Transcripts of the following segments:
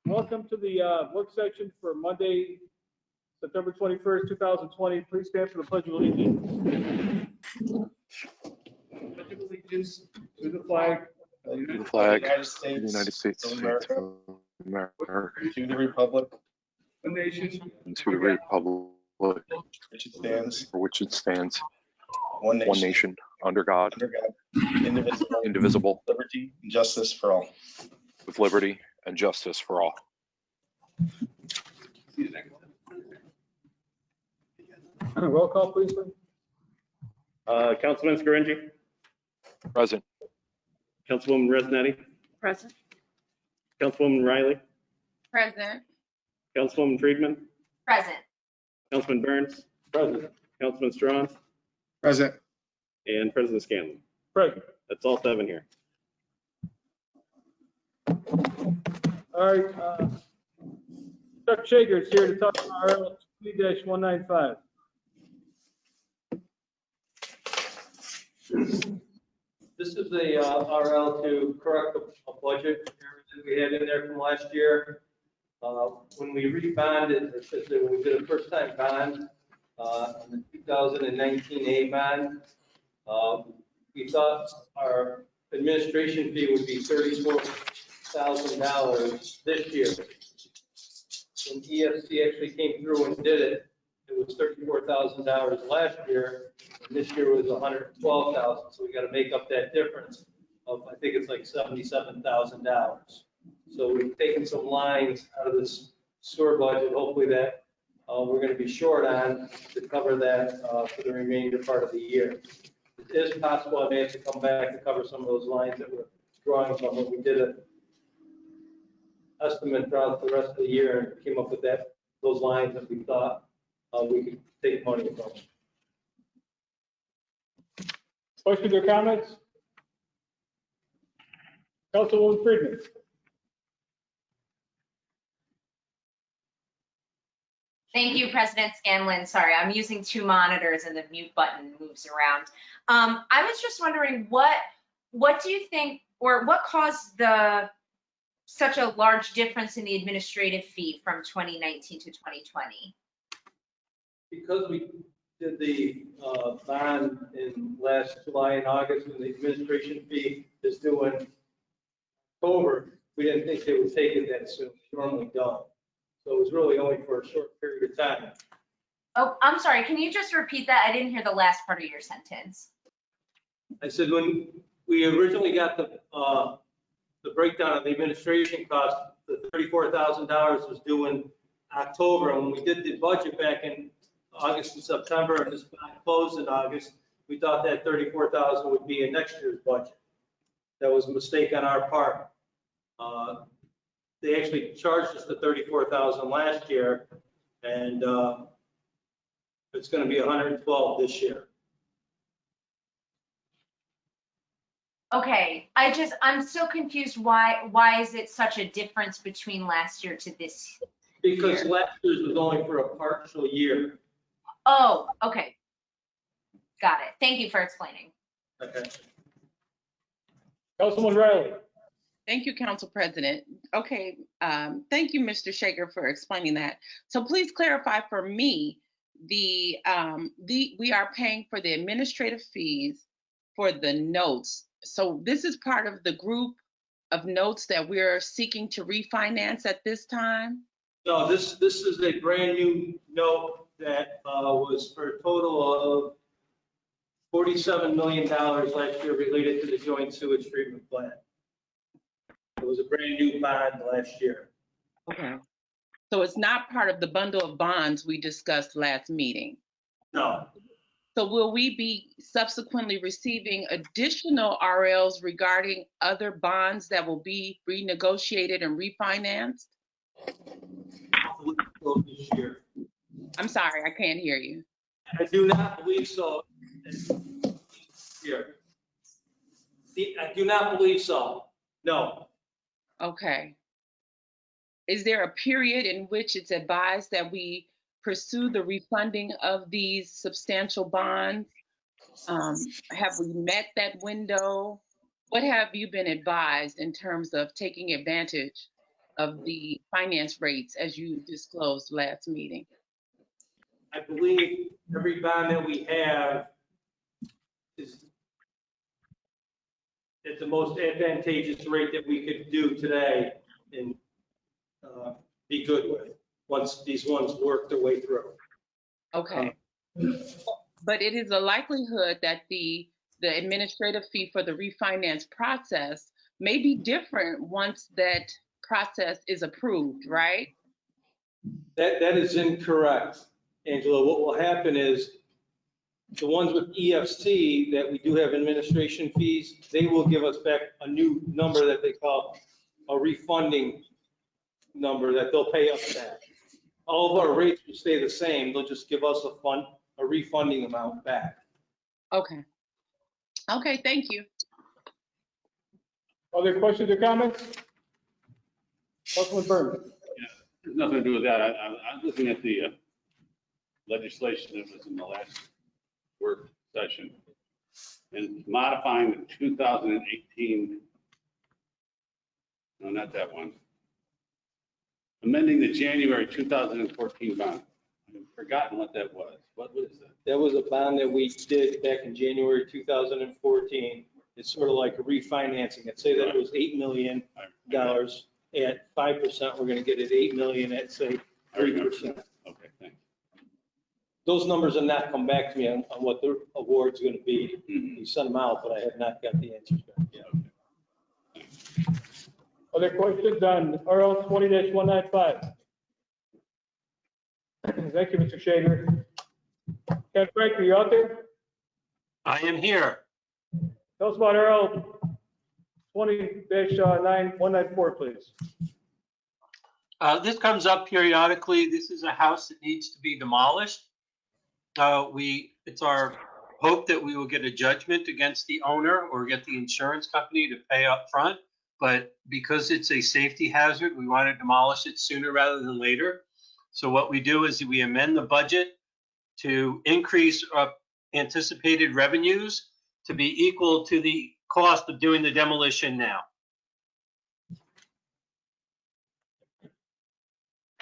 Welcome to the work section for Monday, September 21st, 2020. Please stand for the Pledge of Allegiance. Pledge of Allegiance to the flag To the flag United of States, the United States of of America, America, to the republic the nation, and to the republic which it stands, for which it stands, one one nation, under God, indivisible, indivisible, liberty and justice for all. with liberty and justice for all. Roll call, please. Councilman Scaringi, Present. Councilwoman Resnetti, Present. Councilwoman Riley, Present. Councilwoman Friedman, Present. Councilman Burns, Present. Councilman Strawn, Present. and President Scanlon. Present. That's all 7 here. All right. Chuck Shager is here to talk about RL 20-195. This is the RL to correct a budget error that we had in there from last year. When we rebonded, or should say, when we did a first-time bond, on the 2019 A bond, we thought our administration fee would be $34,000 this year. When EFC actually came through and did it, it was $34,000 last year, and this year was $112,000. So we got to make up that difference of, I think it's like $77,000. So we've taken some lines out of this sewer budget, hopefully that we're going to be short on to cover that for the remainder part of the year. It is possible I may have to come back to cover some of those lines that we're drawing from, but we did an estimate throughout the rest of the year and came up with those lines that we thought we could take money from. Questions or comments? Councilwoman Friedman. Thank you, President Scanlon. Sorry, I'm using 2 monitors and the mute button moves around. I was just wondering what do you think, or what caused such a large difference in the administrative fee from 2019 to 2020? Because we did the bond in last July and August, and the administration fee is due in October, we didn't think they would take it that soon. They normally don't. So it was really only for a short period of time. Oh, I'm sorry. Can you just repeat that? I didn't hear the last part of your sentence. I said when we originally got the breakdown of the administration cost, the $34,000 was due in October. And when we did the budget back in August and September, and this bond closed in August, we thought that $34,000 would be in next year's budget. That was a mistake on our part. They actually charged us the $34,000 last year, and it's going to be $112,000 this year. Okay, I'm still confused. Why is it such a difference between last year to this year? Because last year's was only for a partial year. Oh, okay. Got it. Thank you for explaining. Okay. Councilwoman Riley. Thank you, Council President. Okay, thank you, Mr. Shaker, for explaining that. So please clarify for me, we are paying for the administrative fees for the notes. So this is part of the group of notes that we're seeking to refinance at this time? No, this is a brand new note that was for a total of $47 million last year related to the joint sewage treatment plant. It was a brand new bond last year. Okay. So it's not part of the bundle of bonds we discussed last meeting? No. So will we be subsequently receiving additional RLs regarding other bonds that will be renegotiated and refinanced? This year. I'm sorry, I can't hear you. I do not believe so. Here. I do not believe so. No. Okay. Is there a period in which it's advised that we pursue the refunding of these substantial bonds? Have we met that window? What have you been advised in terms of taking advantage of the finance rates as you disclosed last meeting? I believe every bond that we have is at the most advantageous rate that we could do today and be good with, once these ones work their way through. Okay. But it is a likelihood that the administrative fee for the refinance process may be different once that process is approved, right? That is incorrect, Angela. What will happen is the ones with EFC that we do have administration fees, they will give us back a new number that they call a refunding number that they'll pay us back. All of our rates will stay the same. They'll just give us a refunding amount back. Okay. Okay, thank you. Other questions or comments? Councilman Burns. There's nothing to do with that. I'm looking at the legislation that was in the last work session and modifying the 2018, no, not that one. Amending the January 2014 bond. I've forgotten what that was. What was that? That was a bond that we did back in January 2014. It's sort of like a refinancing. Let's say that it was $8 million at 5%. We're going to get it 8 million at, say, 3%. Okay, thanks. Those numbers have not come back to me on what the award's going to be. Mhm. We sent them out, but I have not got the answers back yet. Other questions on RL 20-195? Thank you, Mr. Shager. Ken Frank, are you out there? I am here. Tell us about RL 20-194, please. This comes up periodically. This is a house that needs to be demolished. It's our hope that we will get a judgment against the owner or get the insurance company to pay up front. But because it's a safety hazard, we want to demolish it sooner rather than later. So what we do is we amend the budget to increase anticipated revenues to be equal to the cost of doing the demolition now.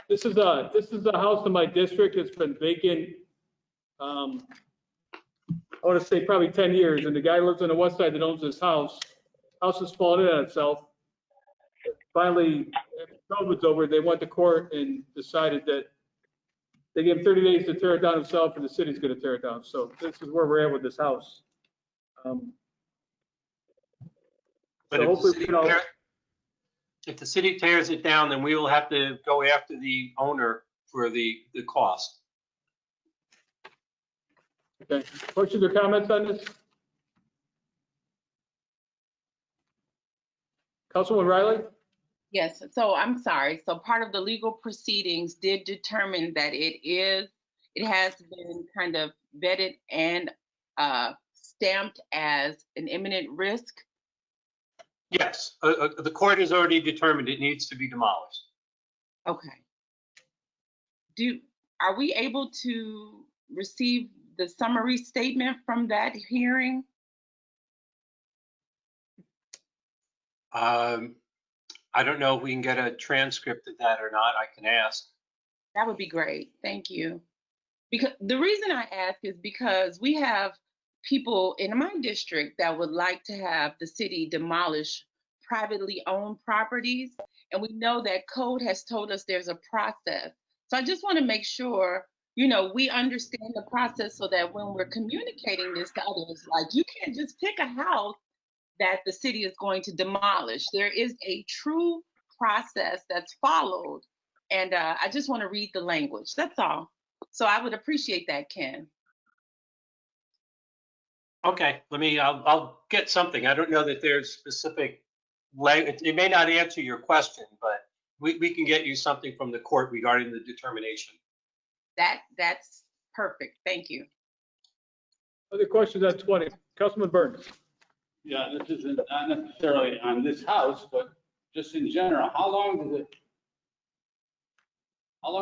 This is a house in my district. It's been vacant. I want to say probably 10 years, and the guy lives on the west side that owns this house. House is falling in on itself. Finally, after COVID's over, they went to court and decided that they gave him 30 days to tear it down himself, and the city's going to tear it down. So this is where we're at with this house. But So hopefully, if the city tears it down, then we will have to go after the owner for the cost. Okay. Questions or comments on this? Councilwoman Riley? Yes, so I'm sorry. So part of the legal proceedings did determine that it has been kind of vetted and stamped as an imminent risk. Yes, the court has already determined it needs to be demolished. Okay. Are we able to receive the summary statement from that hearing? I don't know if we can get a transcript of that or not. I can ask. That would be great. Thank you. Because the reason I ask is because we have people in my district that would like to have the city demolish privately owned properties. And we know that code has told us there's a process. So I just want to make sure, we understand the process so that when we're communicating this to others, like you can't just pick a house that the city is going to demolish. There is a true process that's followed. And I just want to read the language. That's all. So I would appreciate that, Ken. Okay, I'll get something. I don't know that there's specific language. It may not answer your question, but we can get you something from the court regarding the determination. That's perfect. Thank you. Other questions on 20? Councilman Burns? Yeah, this isn't not necessarily on this house, but just in general, how long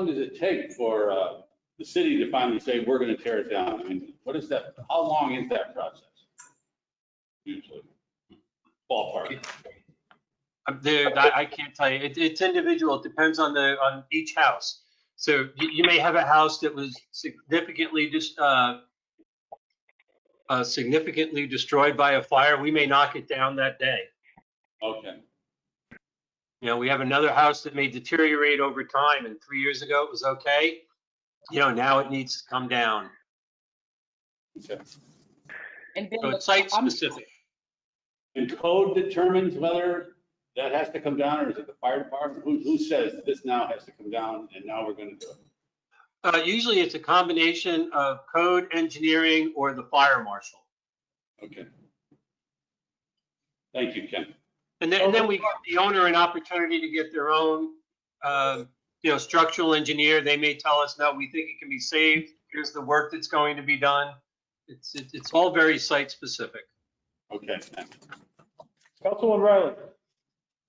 does it take for the city to finally say, we're going to tear it down? I mean, what is that? How long is that process? Usually, ballpark. I can't tell you. It's individual. It depends on each house. So you may have a house that was significantly destroyed by a fire. We may knock it down that day. Okay. You know, we have another house that may deteriorate over time, and 3 years ago it was okay. You know, now it needs to come down. Okay. And then So it's site specific. And code determines whether that has to come down, or is it the fire department? Who says this now has to come down and now we're gonna do it? Usually it's a combination of code, engineering, or the fire marshal. Okay. Thank you, Ken. And then we give the owner an opportunity to get their own, structural engineer. They may tell us, no, we think it can be saved. Here's the work that's going to be done. It's all very site specific. Okay, thanks. Councilwoman Riley.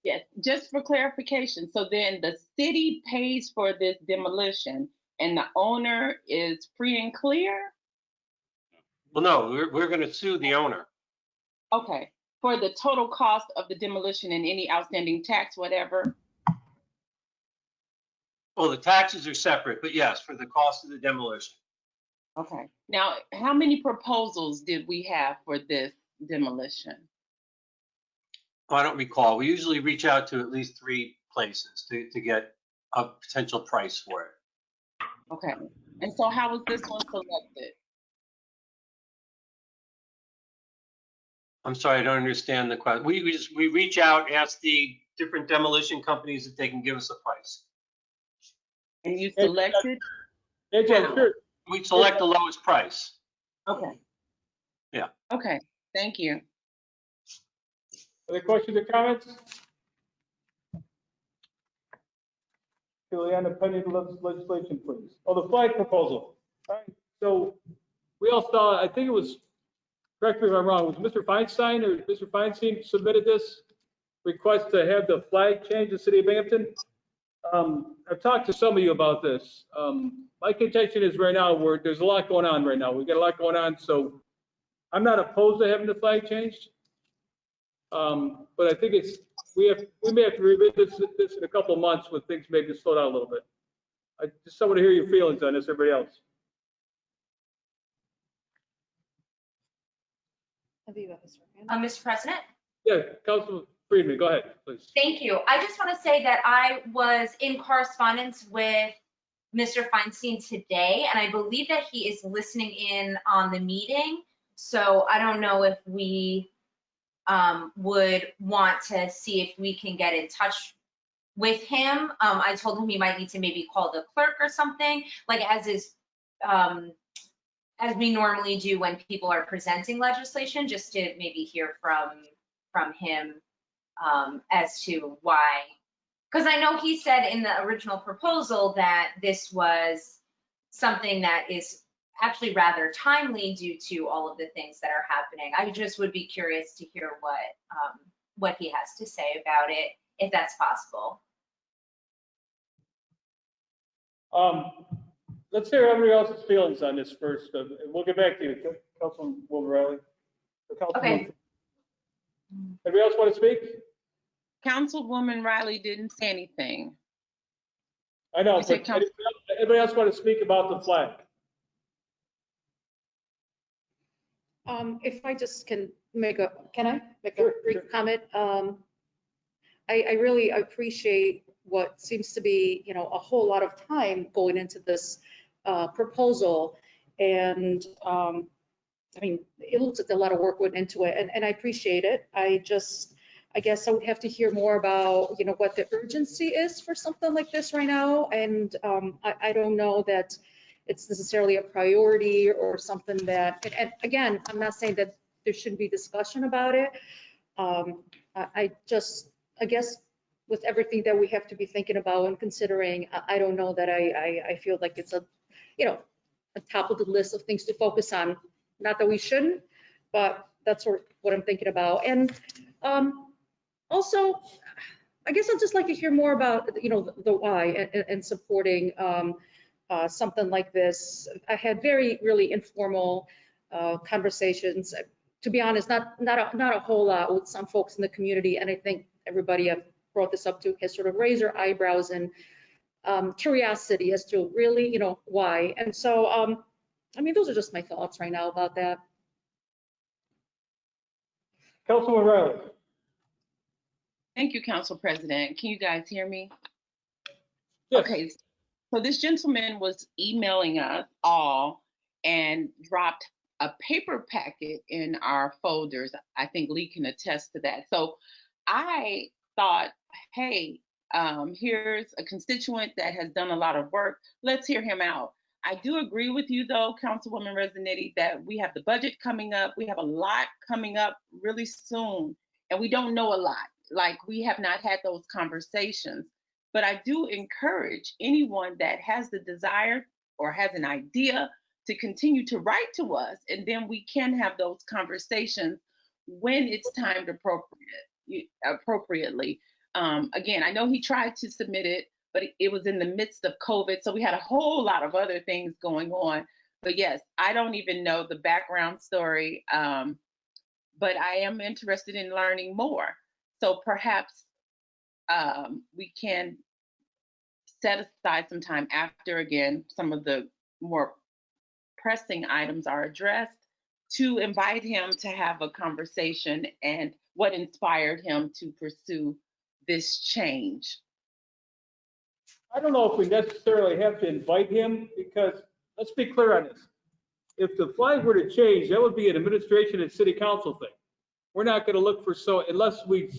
Yes, just for clarification, so then the city pays for this demolition and the owner is free and clear? Well, no, we're going to sue the owner. Okay, for the total cost of the demolition and any outstanding tax, whatever? Well, the taxes are separate, but yes, for the cost of the demolition. Okay, now, how many proposals did we have for this demolition? I don't recall. We usually reach out to at least 3 places to get a potential price for it. Okay, and so how was this one selected? I'm sorry, I don't understand the question. We reach out, ask the different demolition companies if they can give us a price. And you selected? AJ, sure. We select the lowest price. Okay. Yeah. Okay, thank you. Other questions or comments? Juliana, pending legislation, please. Oh, the flag proposal. All right, so we all saw, I think it was, correct me if I'm wrong, was Mr. Feinstein or Mr. Feinstein submitted this request to have the flag change in the city of Binghamton? I've talked to some of you about this. My contention is right now, there's a lot going on right now. We've got a lot going on, so I'm not opposed to having the flag changed. But I think we may have to revisit this in a couple of months when things maybe slow down a little bit. I just want to hear your feelings on this, everybody else. Mr. President? Yeah, Councilman Friedman, go ahead, please. Thank you. I just want to say that I was in correspondence with Mr. Feinstein today, and I believe that he is listening in on the meeting. So I don't know if we would want to see if we can get in touch with him. I told him he might need to maybe call the clerk or something, like as we normally do when people are presenting legislation, just to maybe hear from him as to why. Because I know he said in the original proposal that this was something that is actually rather timely due to all of the things that are happening. I just would be curious to hear what he has to say about it, if that's possible. Let's hear everybody else's feelings on this first. We'll get back to you, Councilwoman Riley. Okay. Anybody else want to speak? Councilwoman Riley didn't say anything. I know, You said but anybody else want to speak about the flag? If I just can make a Sure, brief comment? I really appreciate what seems to be, a whole lot of time going into this proposal. And I mean, it looks like a lot of work went into it, and I appreciate it. I guess I would have to hear more about, what the urgency is for something like this right now. And I don't know that it's necessarily a priority or something that, and again, I'm not saying that there shouldn't be discussion about it. I guess with everything that we have to be thinking about and considering, I don't know that I feel like it's a top of the list of things to focus on. Not that we shouldn't, but that's what I'm thinking about. And also, I guess I'd just like to hear more about, the why and supporting something like this. I had really informal conversations, to be honest, not a whole lot with some folks in the community. And I think everybody I've brought this up to has sort of raised their eyebrows and curiosity as to really, why. And so, I mean, those are just my thoughts right now about that. Councilman Riley. Thank you, Council President. Can you guys hear me? Yes. Okay, so this gentleman was emailing us all and dropped a paper packet in our folders. I think Lee can attest to that. So I thought, hey, here's a constituent that has done a lot of work. Let's hear him out. I do agree with you, though, Councilwoman Rezanetti, that we have the budget coming up. We have a lot coming up really soon, and we don't know a lot. Like, we have not had those conversations. But I do encourage anyone that has the desire or has an idea to continue to write to us, and then we can have those conversations when it's timed appropriately. Again, I know he tried to submit it, but it was in the midst of COVID, so we had a whole lot of other things going on. But yes, I don't even know the background story, but I am interested in learning more. So perhaps we can set aside some time after, again, some of the more pressing items are addressed, to invite him to have a conversation and what inspired him to pursue this change. I don't know if we necessarily have to invite him, because let's be clear on this. If the flag were to change, that would be an administration and city council thing. We're not going to look for, unless we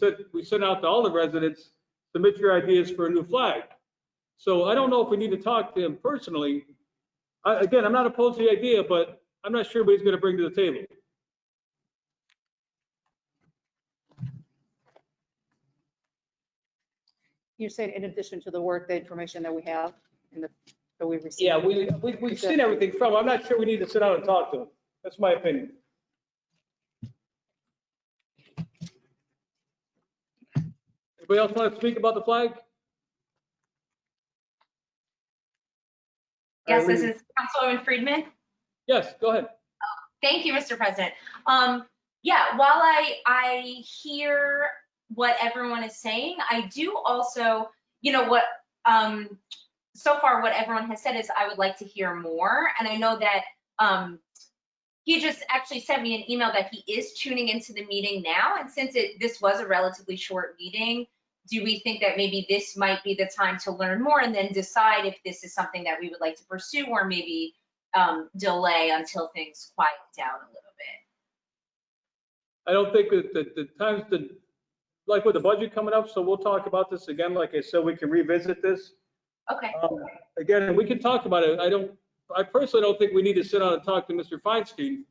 send out to all the residents, submit your ideas for a new flag. So I don't know if we need to talk to him personally. Again, I'm not opposed to the idea, but I'm not sure what he's going to bring to the table. You're saying in addition to the work, the information that we have and that we've received? Yeah, we've seen everything from him. I'm not sure we need to sit down and talk to him. That's my opinion. Anybody else want to speak about the flag? Yes, this is Councilwoman Friedman. Yes, go ahead. Thank you, Mr. President. Yeah, while I hear what everyone is saying, I do also, so far what everyone has said is I would like to hear more. And I know that he just actually sent me an email that he is tuning into the meeting now. And since this was a relatively short meeting, do we think that maybe this might be the time to learn more and then decide if this is something that we would like to pursue, or maybe delay until things quiet down a little bit? I don't think that the time's like with the budget coming up, so we'll talk about this again. Like I said, we can revisit this. Okay. Again, and we can talk about it. I personally don't think we need to sit down and talk to Mr. Feinstein.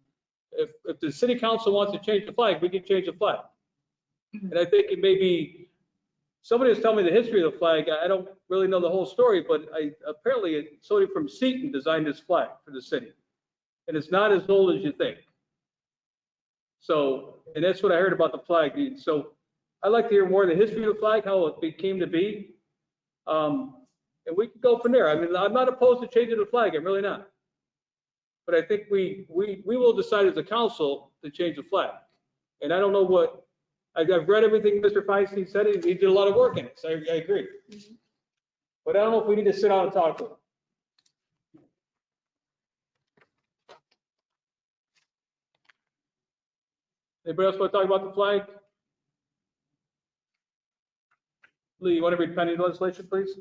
If the city council wants to change the flag, we can change the flag. Mhm. And I think it may be, somebody was telling me the history of the flag. I don't really know the whole story, but apparently somebody from Seton designed this flag for the city. And it's not as old as you think. So, and that's what I heard about the flag. So I'd like to hear more of the history of the flag, how it came to be. And we can go from there. I mean, I'm not opposed to changing the flag. I'm really not. But I think we will decide as a council to change the flag. And I don't know what, I've read everything Mr. Feinstein said. He did a lot of work in it. So I agree. Mm-hmm. But I don't know if we need to sit down and talk to him. Anybody else want to talk about the flag? Lee, you want to read pending legislation, please?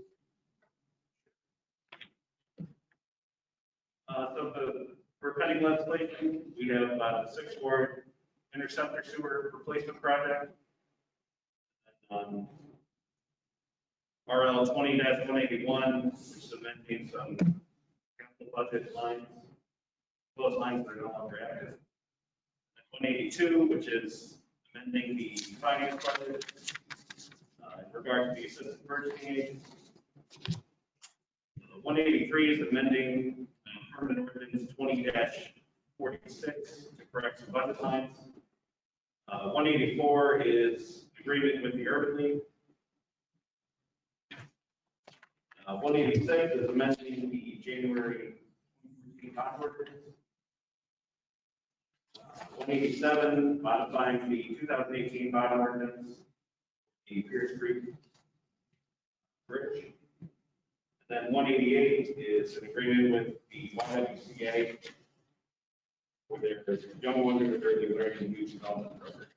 For pending legislation, we have the 6th Ward Interceptor Sewer Replacement Project. RL 20-181, which is amending some capital budget lines. Those lines are no longer active. And 182, which is amending the finance budget in regard to the assistant purchasing agent. 183 is amending permanent ordinance 20-46 to correct some budget lines. 184 is agreement with the Urban League. 186 is amending the January 2014 bond ordinance. 187 modifying the 2018 bond ordinance the Pierce Creek Bridge. And then 188 is an agreement with the YWCA for their young ones that are in the American Youth Development Program.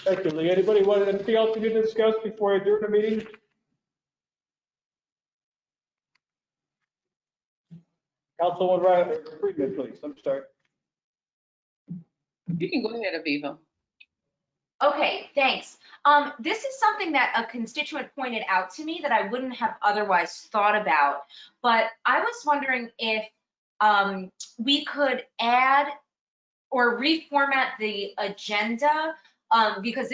Thank you, Lee. Anybody want anything else we need to discuss before I adjourn the meeting? Councilwoman Friedman, please. I'm sorry. You can go ahead, Aviva. Okay, thanks. This is something that a constituent pointed out to me that I wouldn't have otherwise thought about, but I was wondering if we could add or reformat the agenda, because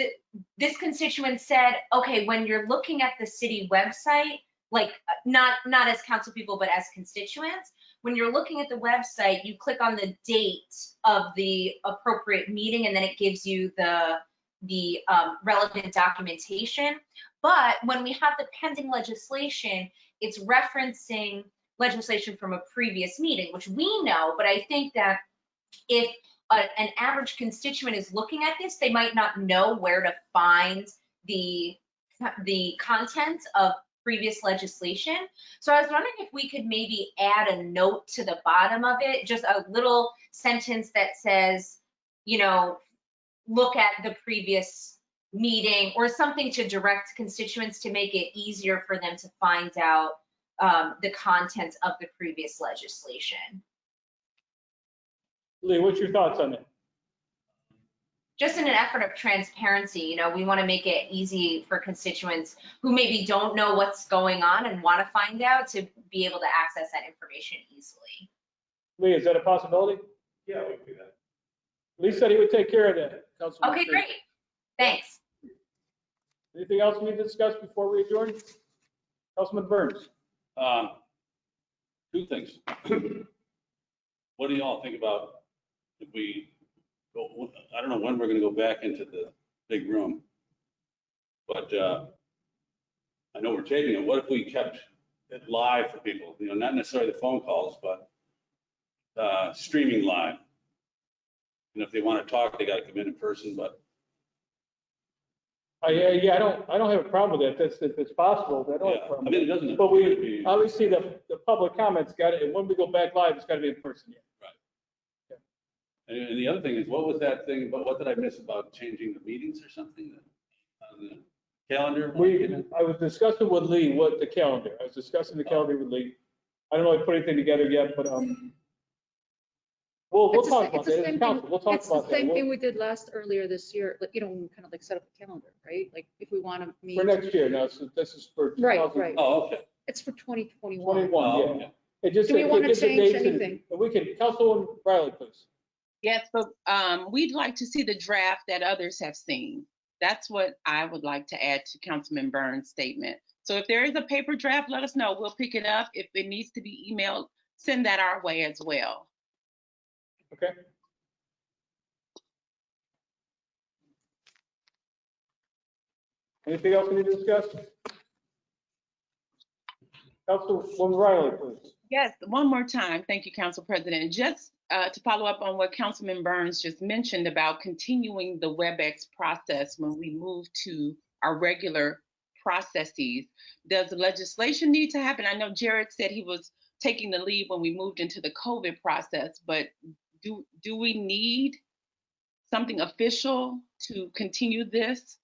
this constituent said, okay, when you're looking at the city website, like not as council people, but as constituents, when you're looking at the website, you click on the date of the appropriate meeting, and then it gives you the relevant documentation. But when we have the pending legislation, it's referencing legislation from a previous meeting, which we know, but I think that if an average constituent is looking at this, they might not know where to find the content of previous legislation. So I was wondering if we could maybe add a note to the bottom of it, just a little sentence that says, you know, look at the previous meeting, or something to direct constituents to make it easier for them to find out the content of the previous legislation. Lee, what's your thoughts on that? Just in an effort of transparency, you know, we want to make it easy for constituents who maybe don't know what's going on and want to find out to be able to access that information easily. Lee, is that a possibility? Yeah, we can do that. Lee said he would take care of that. Councilwoman Okay, Friedman. great. Thanks. Anything else we need to discuss before we adjourn? Councilman Burns. Two things. What do y'all think about if we go, I don't know when we're gonna go back into the big room, but I know we're taping it. What if we kept it live for people? You know, not necessarily the phone calls, but streaming live. And if they want to talk, they got to come in person, but. Yeah, I don't have a problem with that. If it's possible, I don't have a Yeah, problem. I mean, it doesn't. But we, obviously, the public comments got it, and when we go back live, it's got to be in person. Yeah. And the other thing is, what was that thing, but what did I miss about changing the meetings or something on the calendar? I was discussing with Lee what the calendar, I was discussing the calendar with Lee. I don't know if I put anything together yet, but we'll It's the talk same- about it's the that as same a council. thing- We'll talk It's about the same that. thing we did earlier this year, like, you know, when we kind of like set up a calendar, right? Like if we want to meet. For next year now, so this is for Right, 2021. right. Oh, okay. It's for 2021. Oh, Yeah. okay. It just. Do we it wanna gives the change dates and- anything? and we can, Councilwoman Riley, please. Yes, but we'd like to see the draft that others have seen. That's what I would like to add to Councilman Burns' statement. So if there is a paper draft, let us know. We'll pick it up. If it needs to be emailed, send that our way as well. Okay. Anything else we need to discuss? Councilwoman Riley, please. Yes, one more time. Thank you, Council President. Just to follow up on what Councilman Burns just mentioned about continuing the WebEx process when we move to our regular processes, does the legislation need to happen? I know Jared said he was taking the lead when we moved into the COVID process, but do we need something official to continue this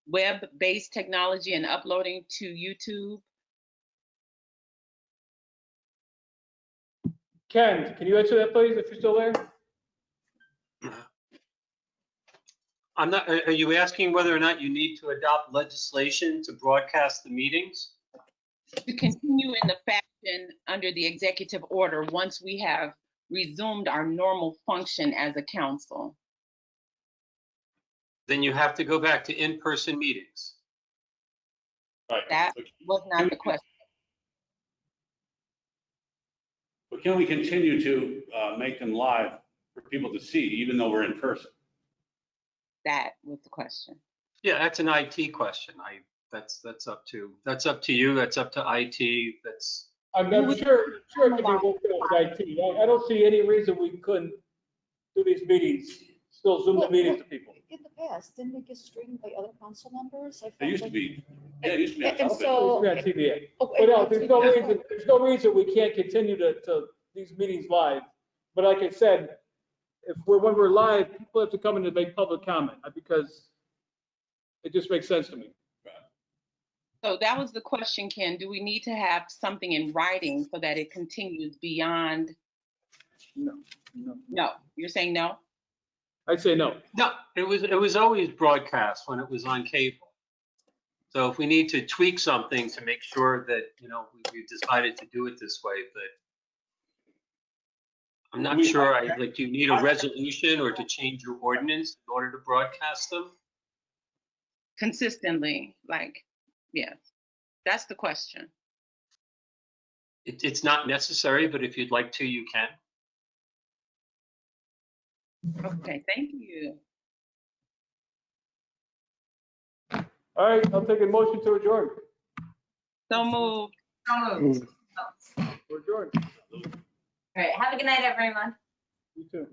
web-based technology and uploading to YouTube? Ken, can you answer that, please, if you're still there? I'm not, are you asking whether or not you need to adopt legislation to broadcast the meetings? To continue in the fashion under the executive order once we have resumed our normal function as a council. Then you have to go back to in-person meetings. Right. That was not the question. But can we continue to make them live for people to see, even though we're in person? That was the question. Yeah, that's an IT question. That's up to you. That's up to IT. That's. I'm sure it can be worked out with IT. I don't see any reason we couldn't do these meetings, still Zoom the meetings to people. in the past, didn't it get streamed by other council members? I It felt used to like- be, yeah, it used to be on And television. so- It's on TVA. Oh, But no, and- there's no reason we can't continue to these meetings live. But like I said, when we're live, people have to come in to make public comment because it just makes sense to me. So that was the question, Ken. Do we need to have something in writing so that it continues beyond? No. No, you're saying no? I'd say no. No, it was always broadcast when it was on cable. So if we need to tweak something to make sure that, we've decided to do it this way, but I'm not sure, do you need a resolution or to change your ordinance in order to broadcast them? Consistently, yes, that's the question. It's not necessary, but if you'd like to, you can. Okay, thank you. All right, I'll take a motion to adjourn. So moved. So moved. We're adjourned. All right, have a good night, everyone. You too.